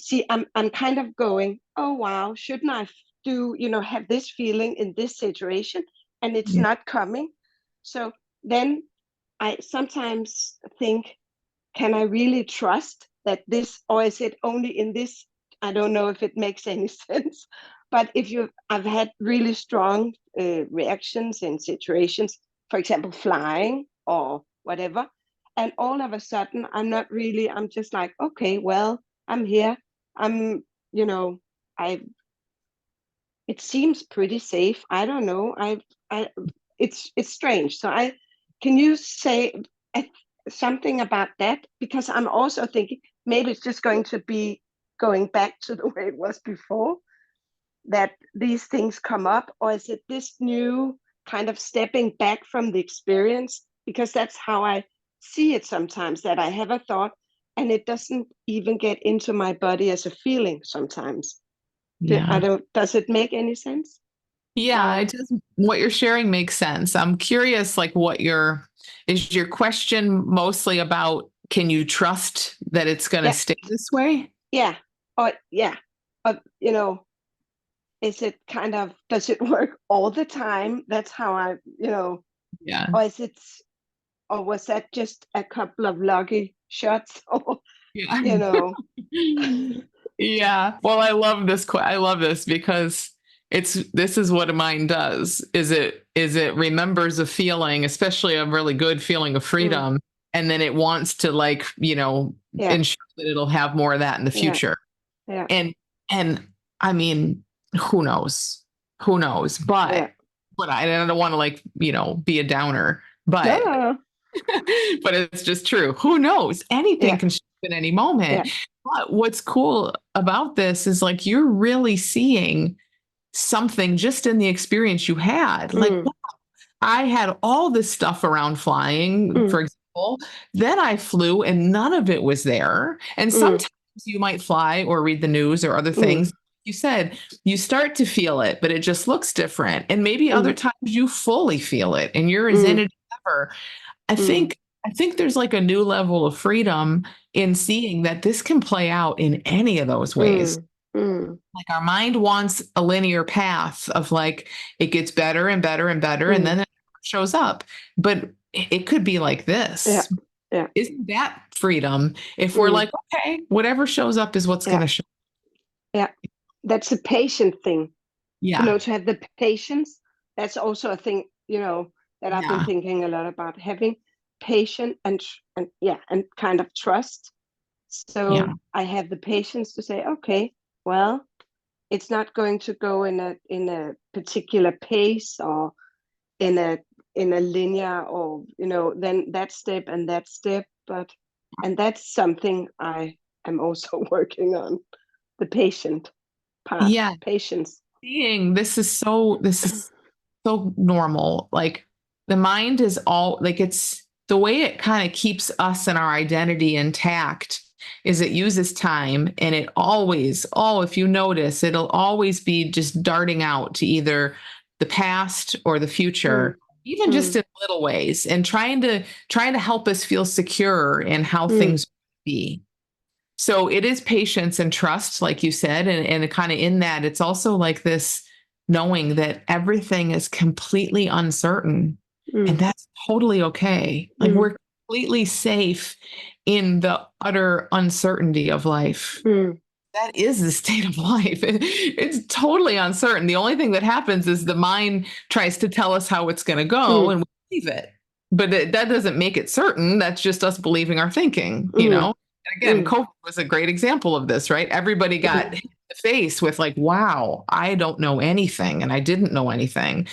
kind of going, oh, wow, shouldn't I have this feeling in this situation? And it's not coming. So then I sometimes think, can I really trust that this, or is it only in this? I don't know if it makes any sense, but I've had really strong reactions in situations, for example, flying or whatever, and all of a sudden I'm just like, okay, well, I'm here. I'm, it seems pretty safe. I don't know. It's strange. So can you say something about that? Because I'm also thinking maybe it's just going to be going back to the way it was before, that these things come up, or is it this new kind of stepping back from the experience? Because that's how I see it sometimes, that I have a thought and it doesn't even get into my body as a feeling sometimes. Yeah. Does it make any sense? Yeah, it does. What you're sharing makes sense. I'm curious, like, is your question mostly about, can you trust that it's going to stay this way? Yeah. Or yeah. Or, is it kind of, does it work all the time? That's how Yeah. or was that just a couple of lucky shots? Or, Yeah. Yeah. Well, I love this. I love this because this is what a mind does. Is it remembers a feeling, especially a really good feeling of freedom, and then it wants to, like, ensure that it'll have more of that in the future. Yeah. And I mean, who knows? Who knows? But I don't want to, like, be a downer, but No. but it's just true. Who knows? Anything can shift at any moment. But what's cool about this is, like, you're really seeing something just in the experience you had. Like, wow, I had all this stuff around flying, for example. Then I flew and none of it was there. And sometimes you might fly or read the news or other things. You said you start to feel it, but it just looks different. And maybe other times you fully feel it and you're as in it as ever. I think there's, like, a new level of freedom in seeing that this can play out in any of those ways. Like, our mind wants a linear path of, like, it gets better and better and better, and then it shows up. But it could be like this. Yeah. Isn't that freedom? If we're like, okay, whatever shows up is what's going to show. Yeah. That's a patient thing. Yeah. To have the patience. That's also a thing, that I've been thinking a lot about, having patience and kind of trust. So I have the patience to say, okay, well, it's not going to go in a particular pace or in a linear, or then that step and that step, and that's something I am also working on, the patient part. Yeah. Patience. This is so normal. Like the mind is all like, it's the way it kind of keeps us and our identity intact is it uses time, and it always, if you notice, it'll always be just darting out to either the past or the future, even just in little ways, and trying to help us feel secure in how things be. So it is patience and trust, like you said, and kind of in that, it's also like this knowing that everything is completely uncertain, and that's totally okay. Like we're completely safe in the utter uncertainty of life. That is the state of life. It's totally uncertain. The only thing that happens is the mind tries to tell us how it's going to go, and we believe it. But that doesn't make it certain. That's just us believing our thinking, And again, COVID was a great example of this, right? Everybody got hit in the face with like, wow, I don't know anything, and I didn't know anything.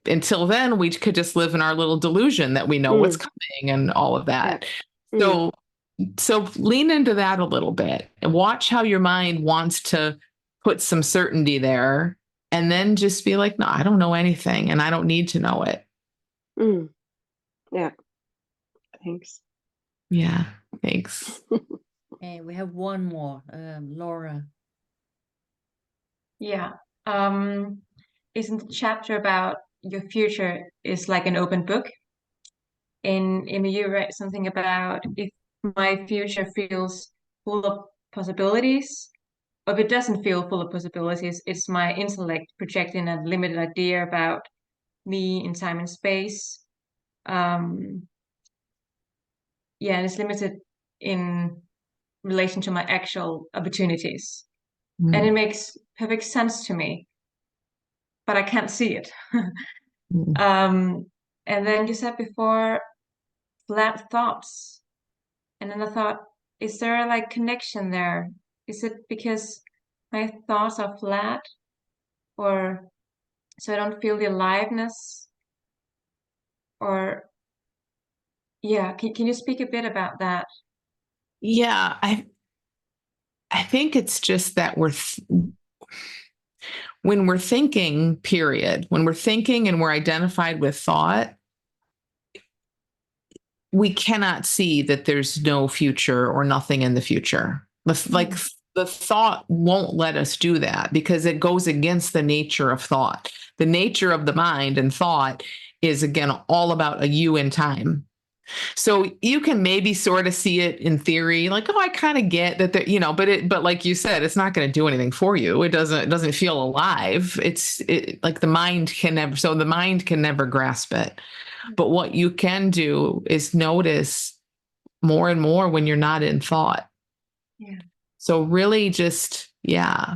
Until then, we could just live in our little delusion that we know what's coming and all of that. So lean into that a little bit and watch how your mind wants to put some certainty there, and then just be like, no, I don't know anything, and I don't need to know it. Yeah. Thanks. Yeah. Thanks. And we have one more, Laura. Yeah. Isn't the chapter about your future is like an open book? And Amy, you write something about if my future feels full of possibilities, or if it doesn't feel full of possibilities, it's my intellect projecting a limited idea about me in time and space. And it's limited in relation to my actual opportunities. And it makes perfect sense to me, but I can't see it. And then you said before, flat thoughts. And then I thought, is there like connection there? Is it because my thoughts are flat, or so I don't feel the aliveness? Or can you speak a bit about that? Yeah, I think it's just that when we're thinking, period, when we're thinking and we're identified with thought, we cannot see that there's no future or nothing in the future. Like the thought won't let us do that because it goes against the nature of thought. The nature of the mind and thought is, again, all about a you in time. So you can maybe sort of see it in theory, like, oh, I kind of get that, but like you said, it's not going to do anything for you. It doesn't feel alive. It's like the mind can never grasp it. But what you can do is notice more and more when you're not in thought. Yeah. So really just,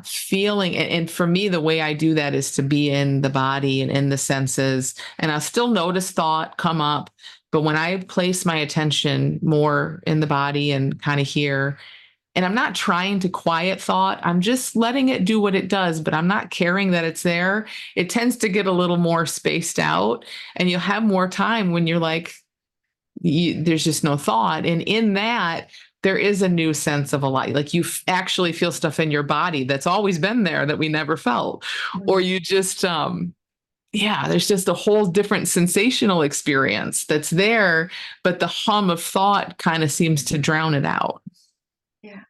feeling. And for me, the way I do that is to be in the body and in the senses. And I'll still notice thought come up. But when I place my attention more in the body and kind of here, and I'm not trying to quiet thought, I'm just letting it do what it does, but I'm not caring that it's there. It tends to get a little more spaced out, and you'll have more time when you're like, there's just no thought. And in that, there is a new sense of a light. Like you actually feel stuff in your body that's always been there that we never felt. Or you just, there's just a whole different sensational experience that's there, but the hum of thought kind of seems to drown it out. Yeah.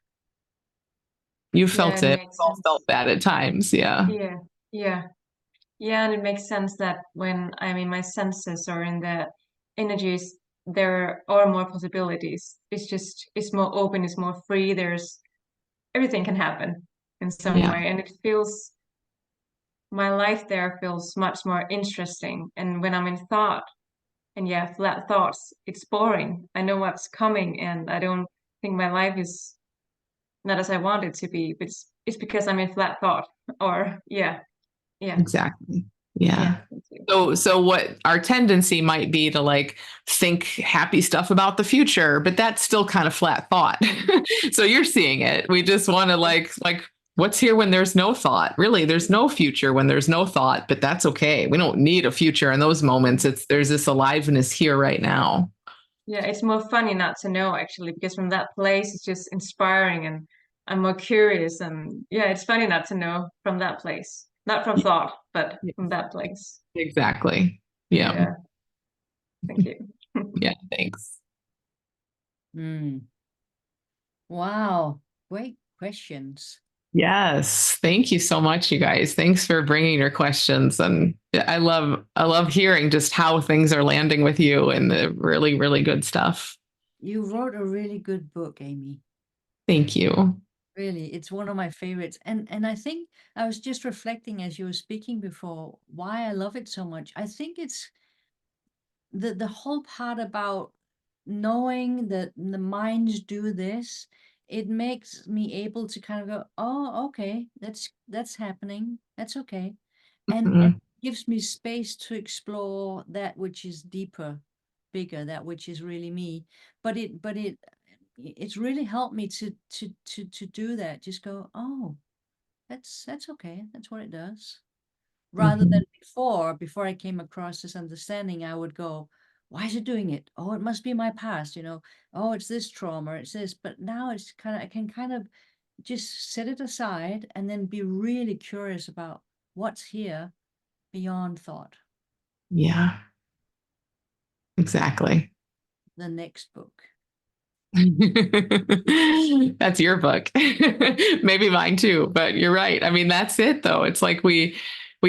You felt it. We've all felt that at times. Yeah. Yeah. And it makes sense that when I'm in my senses or in the energies, there are more possibilities. It's more open, it's more free. Everything can happen in some way. And my life there feels much more interesting. And when I'm in thought, And yeah, flat thoughts, it's boring. I know what's coming, and I don't think my life is not as I want it to be, but it's because I'm in flat thought. Or yeah. Exactly. Yeah. Thank you. So what our tendency might be to like think happy stuff about the future, but that's still kind of flat thought. So you're seeing it. We just want to like what's here when there's no thought? Really, there's no future when there's no thought, but that's okay. We don't need a future in those moments. There's this aliveness here right now. Yeah, it's more funny not to know actually, because from that place it's just inspiring, and I'm more curious, and yeah, it's funny not to know from that place. Not from thought, but from that place. Exactly. Yeah. Yeah. Thank you. Yeah, thanks. Wow, great questions. Yes. Thank you so much, you guys. Thanks for bringing your questions. And I love hearing just how things are landing with you and the really, really good stuff. You wrote a really good book, Amy. Thank you. Really, it's one of my favorites. And I think I was just reflecting as you were speaking before why I love it so much. I think it's the whole part about knowing that the minds do this. It makes me able to kind of go, oh, okay, that's happening. That's okay. And Mhm. gives me space to explore that which is deeper, bigger, that which is really me. But it's really helped me to do that. Just go, oh, that's okay. That's what it does. Rather than before I came across this understanding, I would go, why is it doing it? Oh, it must be my past, Oh, it's this trauma, it's this. But now it's I can kind of just set it aside and then be really curious about what's here beyond thought. Yeah. Exactly. The next book. That's your book. Maybe mine too, but you're right. I mean, that's it though. It's like we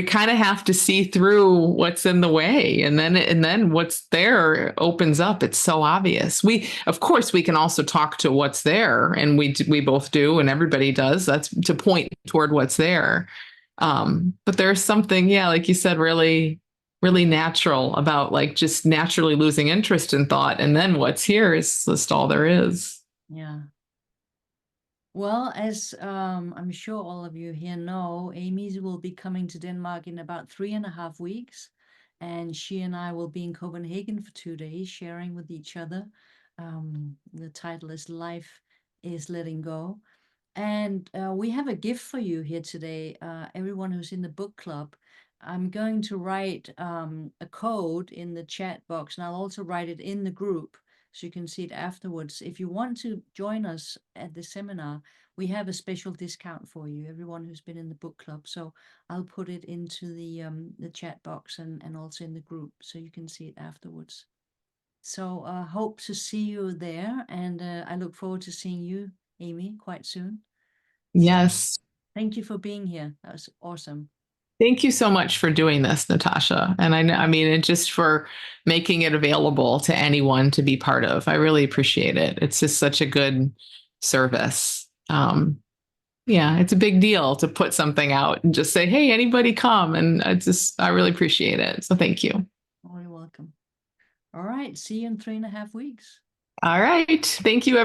kind of have to see through what's in the way, and then what's there opens up. It's so obvious. Of course we can also talk to what's there, and we both do, and everybody does. That's to point toward what's there. But there's something, yeah, like you said, really really natural about like just naturally losing interest in thought. And then what's here is just all there is. Yeah. Well, as I'm sure all of you here know, Amy will be coming to Denmark in about 3.5 weeks. And she and I will be in Copenhagen for 2 days, sharing with each other. The title is Life is Letting Go. And we have a gift for you here today, everyone who's in the book club. I'm going to write a code in the chat box, and I'll also write it in the group so you can see it afterwards. If you want to join us at the seminar, we have a special discount for you, everyone who's been in the book club. So I'll put it into the chat box and also in the group so you can see it afterwards. So hope to see you there, and I look forward to seeing you, Amy, quite soon. Yes. Thank you for being here. That was awesome. Thank you so much for doing this, Natasha. And I mean, and just for making it available to anyone to be part of. I really appreciate it. It's just such a good service. Yeah, it's a big deal to put something out and just say, hey, anybody come. And I really appreciate it. So thank you. Oh, you're welcome. All right. See you in 3.5 weeks. All right. Thank you.